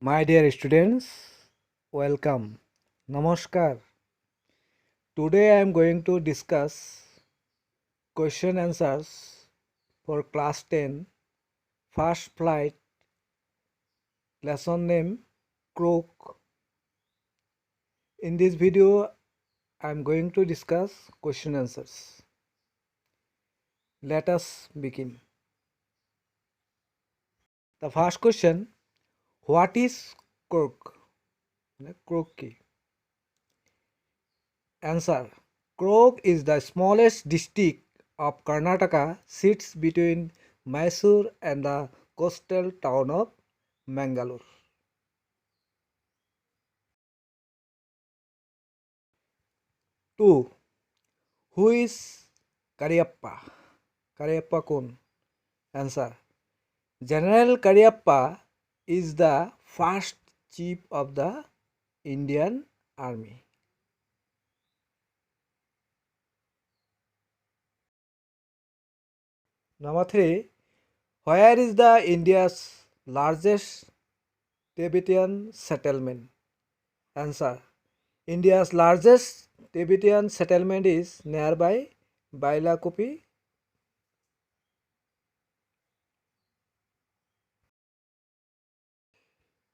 My dear students, welcome. Namaskar. Today I am going to discuss question answers for class 10 first flight lesson name croak. In this video I am going to discuss question answers. Let us begin. The first question, what is croak? Croak ki. Answer, Coorg is the smallest district of Karnataka, sits between Mysore and the coastal town of Mangalore. Two, who is Cariappa? Cariappa Kun? Answer, General Cariappa is the first chief of the Indian Army. Number 3, where is the India's largest Tibetan settlement? Answer, India's largest Tibetan settlement is nearby Bailakupi.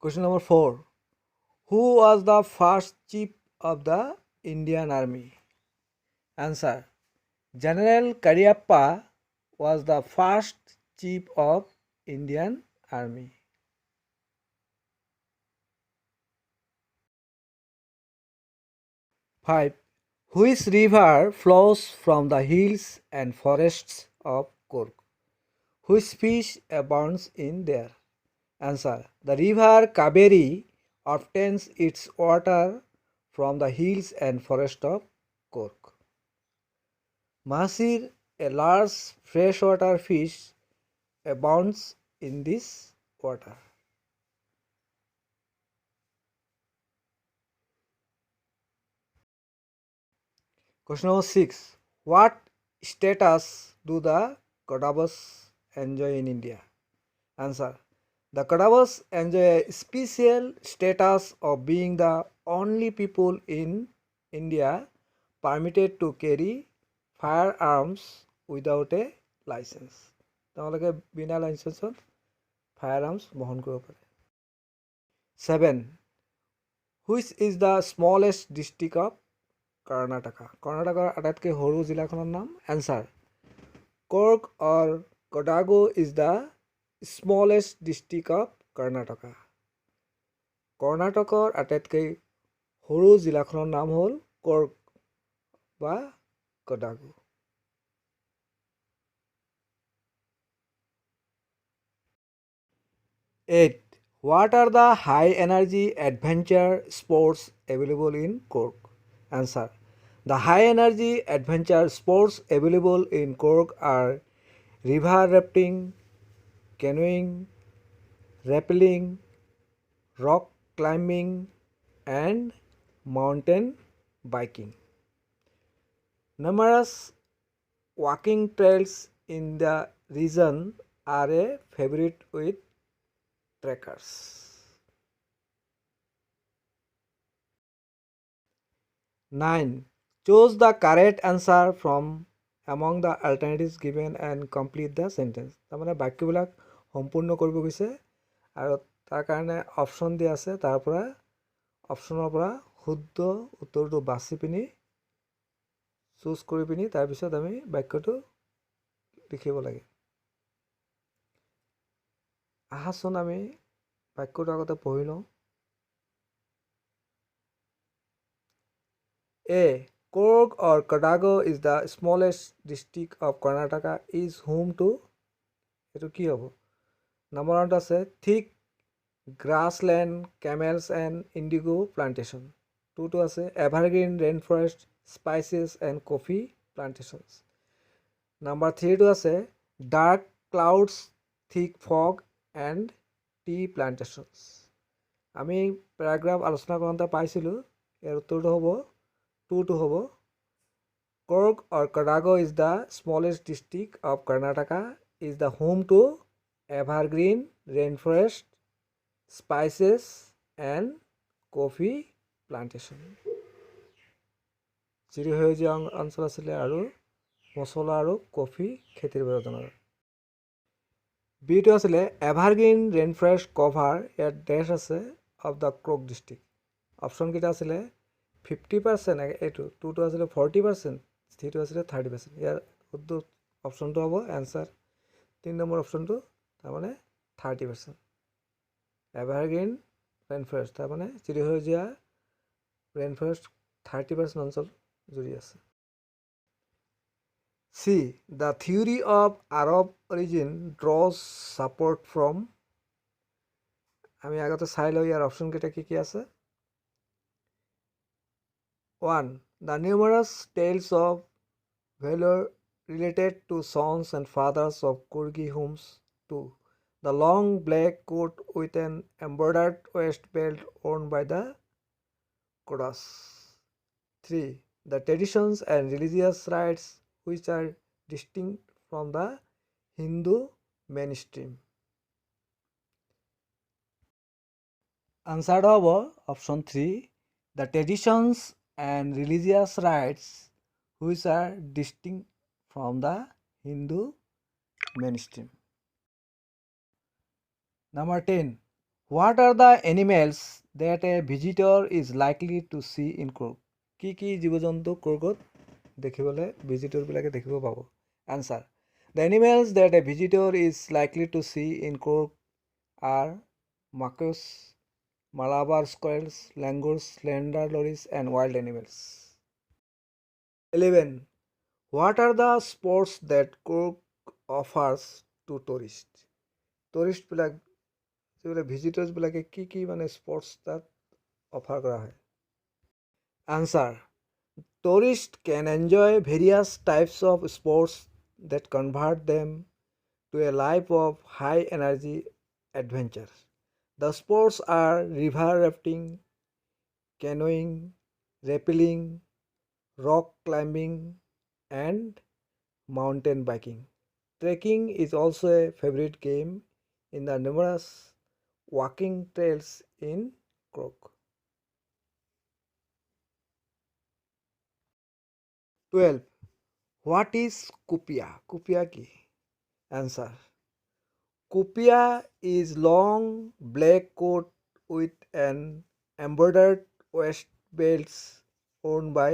Question number 4, who was the first chief of the Indian Army? Answer, General Cariappa was the first chief of Indian Army. 5, which river flows from the hills and forests of Coorg? Which fish abounds in there? Answer, the river Kaveri obtains its water from the hills and forest of Coorg. Mahasir, a large freshwater fish, abounds in this water. Question number 6. What status do the Kadavas enjoy in India? Answer, the Kadavas enjoy a special status of being the only people in India permitted to carry firearms without a license. তেওঁলোকে বিনা লাইসেন্সত firearms বহন কৰিব পাৰে. 7. Which is the smallest district of Karnataka? কৰ্ণাটকৰ আটাইতকৈ সৰু জিলাখনৰ নাম? Answer, Coorg or Kodagu is the smallest district of Karnataka. কৰ্ণাটকৰ আটাইতকৈ সৰু জিলাখনৰ নাম হ'ল Coorg বা Kodagu. 8. What are the high energy adventure sports available in Coorg? Answer, the high energy adventure sports available in Coorg are river rafting, canoeing, rappelling, rock climbing and mountain biking. Numerous walking trails in the region are a favorite with trekkers. 9. Choose the correct answer from among the alternatives given and complete the sentence. তাৰমানে বাক্যবিলাক সম্পূৰ্ণ কৰিব গৈছে আৰু তাৰ কাৰণে option দিয়া আছে, তাৰ পৰা অপশ্যনৰ পৰা শুদ্ধ উত্তৰটো বাছি পিনি চুজ কৰি পিনি তাৰপিছত আমি বাক্যটো লিখিব লাগে. আহাচোন আমি বাক্যটো আগতে পঢ়ি লওঁ. A. Coorg or Kodagu is the smallest district of Karnataka is home to, এটো কি হ'ব? নম্বৰ 1 আছে thick grassland, camels and indigo plantation. 2 আছে evergreen rainforest, spices and coffee plantations. Number 3 আছে dark clouds, thick fog and tea plantations. আমি প্যাৰাগ্ৰাফ আলোচনা কৰোঁতে পাইছিলোঁ ইয়াৰ উত্তৰটো হ'ব 2 হ'ব Coorg or Kodagu is the smallest district of Karnataka is the home to evergreen rainforest, spices and coffee plantation. চিৰসেউজীয়া অঞ্চল আছিলে আৰু মছলা আৰু কফি খেতিৰ বাবে জনাজাত। বিটো আছিলে এভাৰগ্ৰীণ ৰেইন ফৰেষ্ট কভাৰ ইয়াত ডেছ আছে অফ দ্য ক্ৰক ডিষ্ট্ৰিক্ট। অপশ্যনকেইটা আছিলে 50%, এইটো টুটো আছিলে 40%, থ্ৰীটো আছিলে 30%। ইয়াৰ শুদ্ধ অপশ্যনটো হ'ব এনচাৰ 3 নম্বৰ অপশ্যনটো, তাৰমানে 30%। এভাৰগ্ৰীণ ৰেইন ফৰেষ্ট তাৰমানে চিৰসেউজীয়া ৰেইন ফৰেষ্ট 30% অঞ্চল জুৰি আছে। See the theory of Arab origin draws support from. আমি আগতে চাই লওঁ ইয়াৰ অপশ্যনকেইটা কি কি আছে। 1. The numerous tales of valor related to sons and fathers of Kurgi homes. 2. The long black coat with an embroidered waist belt worn by the Kodas. 3. The traditions and religious rites which are distinct from the Hindu mainstream. Answer hobo option 3. The traditions and religious rites which are distinct from the Hindu mainstream. Number 10. What are the animals that a visitor is likely to see in Kurg? কি কি জীৱ জন্তু কুৰ্গত দেখিবলৈ ভিজিটৰবিলাকে দেখিব পাব? Answer. The animals that a visitor is likely to see in Kurg are monkeys, Malabar squirrels, langurs, slender lories, and wild animals. 11. What are the sports that Kurg offers to tourists? টুৰিষ্টবিলাক যিবিলাক ভিজিটৰ্ছবিলাকে কি কি মানে sports তাত offer কৰা হয়? Answer. Tourists can enjoy various types of sports that convert them to a life of high energy adventure. The sports are river rafting, canoeing, rappelling, rock climbing, and mountain biking. Trekking is also a favorite game in the numerous walking trails in Kurg. 12. What is Kupia? Kupia ki? Answer. Kupia is long black coat with an embroidered waist belts worn by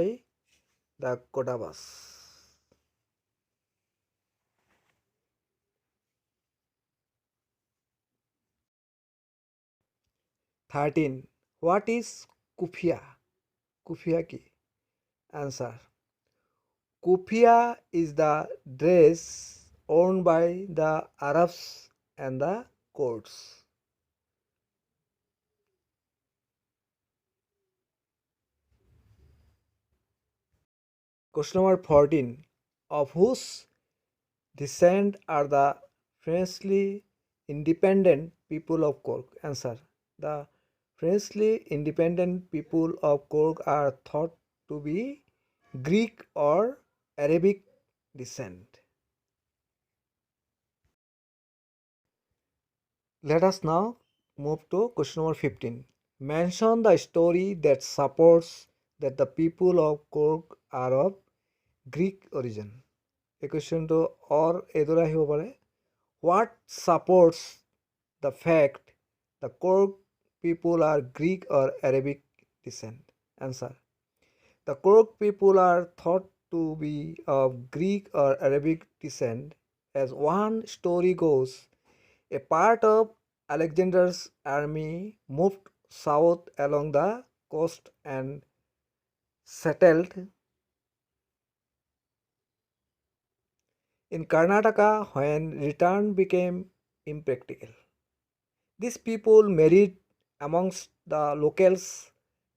the Kodavas. 13. What is Kufia? Kufia ki? Answer. Kufia is the dress worn by the Arabs and the Kurds. Question number 14. Of whose descent are the Frencely independent people of Kurg? Answer. The Frencely independent people of Kurg are thought to be Greek or Arabic descent. Let us now move to question number 15. Mention the story that supports that the people of Kurg are of Greek origin. এই কুৱেশ্যনটো এইদৰে আহিব পাৰে. What supports the fact the Kurg people are Greek or Arabic descent? Answer. The Kurg people are thought to be of Greek or Arabic descent. As one story goes, a part of Alexander's army moved south along the coast and settled in Karnataka when return became impractical. These people married amongst the locals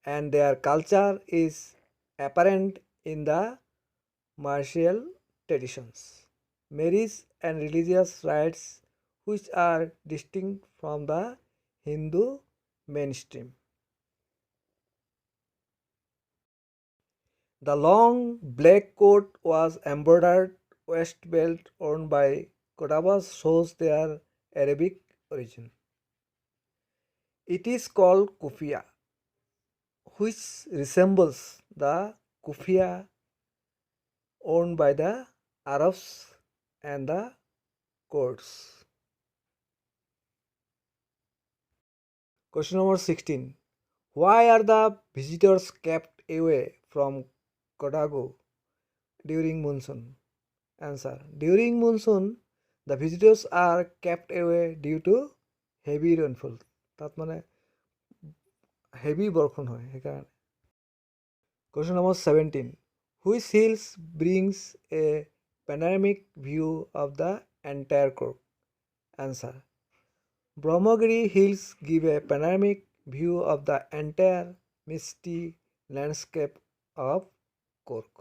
and their culture is apparent in the martial traditions, marriage and religious rites which are distinct from the Hindu mainstream. The long black coat was embroidered waist belt worn by Kodavas shows their Arabic origin. It is called kufia, which resembles the kufia owned by the Arabs and the Kurds. Question number 16. Why are the visitors kept away from Kodagu during monsoon? Answer. During monsoon, the visitors are kept away due to heavy rainfall. তাত মানে heavy বৰষুণ হয় সেইকাৰণে. Question number 17. Which hills brings a panoramic view of the entire Cork? Answer. Brahmagiri Hills give a panoramic view of the entire misty landscape of Cork.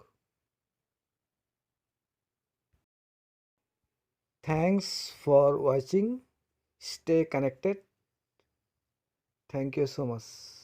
Thanks for watching. Stay connected. Thank you so much.